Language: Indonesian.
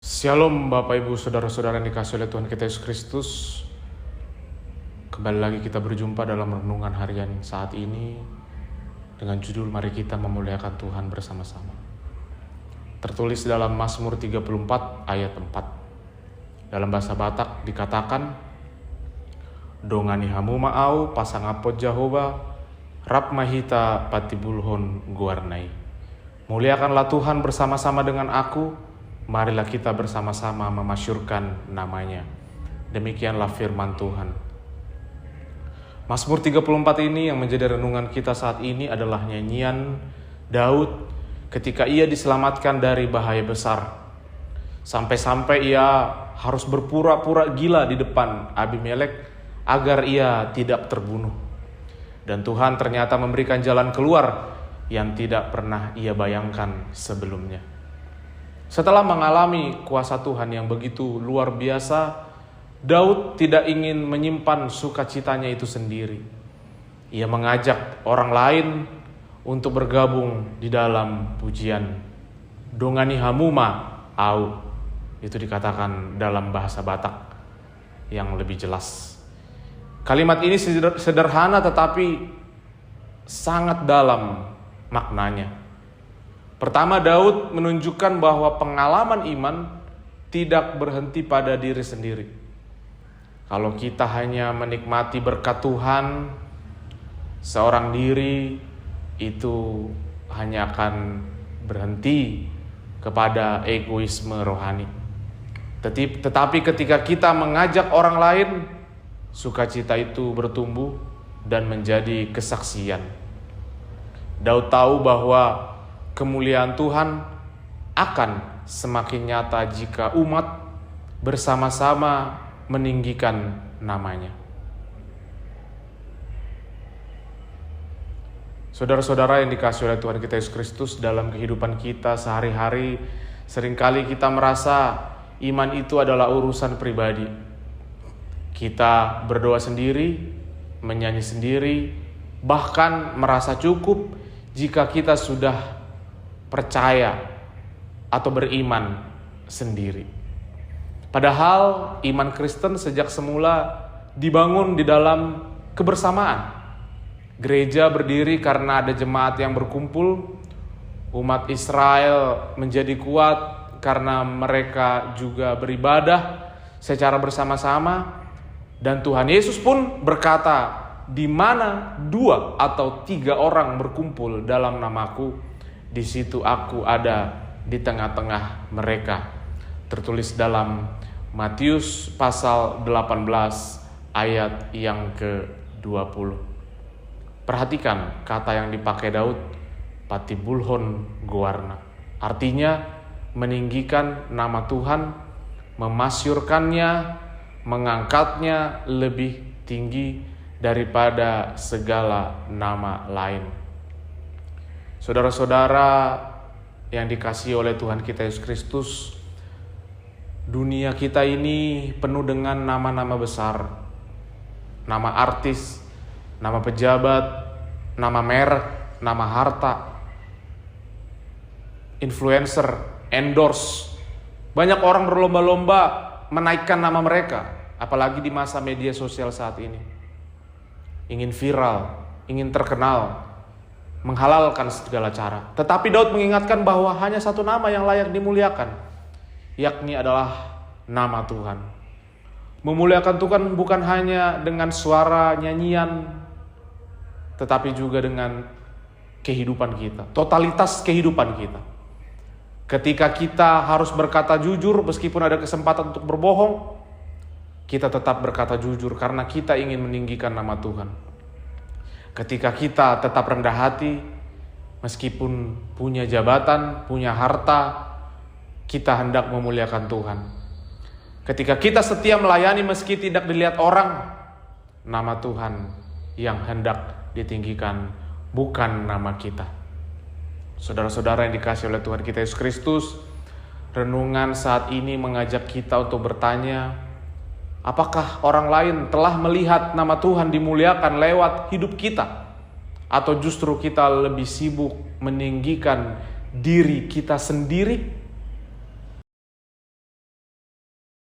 Shalom Bapak Ibu Saudara-saudara yang dikasihi oleh Tuhan kita Yesus Kristus. Kembali lagi kita berjumpa dalam renungan harian saat ini dengan judul Mari Kita Memuliakan Tuhan Bersama-sama. Tertulis dalam Mazmur 34 ayat 4. Dalam bahasa Batak dikatakan, Dongani hamu ma'au pasangapot Jehovah, rap mahita patibulhon guarnai. Muliakanlah Tuhan bersama-sama dengan aku, marilah kita bersama-sama memasyurkan namanya. Demikianlah firman Tuhan. Mazmur 34 ini yang menjadi renungan kita saat ini adalah nyanyian Daud ketika ia diselamatkan dari bahaya besar. Sampai-sampai ia harus berpura-pura gila di depan Abimelek agar ia tidak terbunuh. Dan Tuhan ternyata memberikan jalan keluar yang tidak pernah ia bayangkan sebelumnya. Setelah mengalami kuasa Tuhan yang begitu luar biasa, Daud tidak ingin menyimpan sukacitanya itu sendiri. Ia mengajak orang lain untuk bergabung di dalam pujian. Dongani hamuma au. Itu dikatakan dalam bahasa Batak yang lebih jelas. Kalimat ini sederhana tetapi sangat dalam maknanya. Pertama, Daud menunjukkan bahwa pengalaman iman tidak berhenti pada diri sendiri. Kalau kita hanya menikmati berkat Tuhan seorang diri, itu hanya akan berhenti kepada egoisme rohani. Tetapi ketika kita mengajak orang lain, sukacita itu bertumbuh dan menjadi kesaksian. Daud tahu bahwa kemuliaan Tuhan akan semakin nyata jika umat bersama-sama meninggikan namanya. Saudara-saudara yang dikasihi oleh Tuhan kita Yesus Kristus, dalam kehidupan kita sehari-hari seringkali kita merasa iman itu adalah urusan pribadi. Kita berdoa sendiri, menyanyi sendiri, bahkan merasa cukup jika kita sudah percaya atau beriman sendiri. Padahal iman Kristen sejak semula dibangun di dalam kebersamaan. Gereja berdiri karena ada jemaat yang berkumpul. Umat Israel menjadi kuat karena mereka juga beribadah secara bersama-sama. Dan Tuhan Yesus pun berkata, di mana 2 atau 3 orang berkumpul dalam namaku, di situ aku ada di tengah-tengah mereka. Tertulis dalam Matius pasal 18 ayat yang ke-20. Perhatikan kata yang dipakai Daud, patibulhon guarna. Artinya meninggikan nama Tuhan, memasyurkannya, mengangkatnya lebih tinggi daripada segala nama lain. Saudara-saudara yang dikasihi oleh Tuhan kita Yesus Kristus, dunia kita ini penuh dengan nama-nama besar, nama artis, nama pejabat, nama merek, nama harta, influencer, endorse. Banyak orang berlomba-lomba menaikkan nama mereka, apalagi di masa media sosial saat ini. Ingin viral, ingin terkenal, menghalalkan segala cara. Tetapi Daud mengingatkan bahwa hanya satu nama yang layak dimuliakan, yakni adalah nama Tuhan. Memuliakan Tuhan bukan hanya dengan suara nyanyian, tetapi juga dengan kehidupan kita, totalitas kehidupan kita. Ketika kita harus berkata jujur meskipun ada kesempatan untuk berbohong, kita tetap berkata jujur karena kita ingin meninggikan nama Tuhan. Ketika kita tetap rendah hati, meskipun punya jabatan, punya harta, kita hendak memuliakan Tuhan. Ketika kita setia melayani meski tidak dilihat orang, nama Tuhan yang hendak ditinggikan, bukan nama kita. Saudara-saudara yang dikasihi oleh Tuhan kita Yesus Kristus, renungan saat ini mengajak kita untuk bertanya, apakah orang lain telah melihat nama Tuhan dimuliakan lewat hidup kita? Atau justru kita lebih sibuk meninggikan diri kita sendiri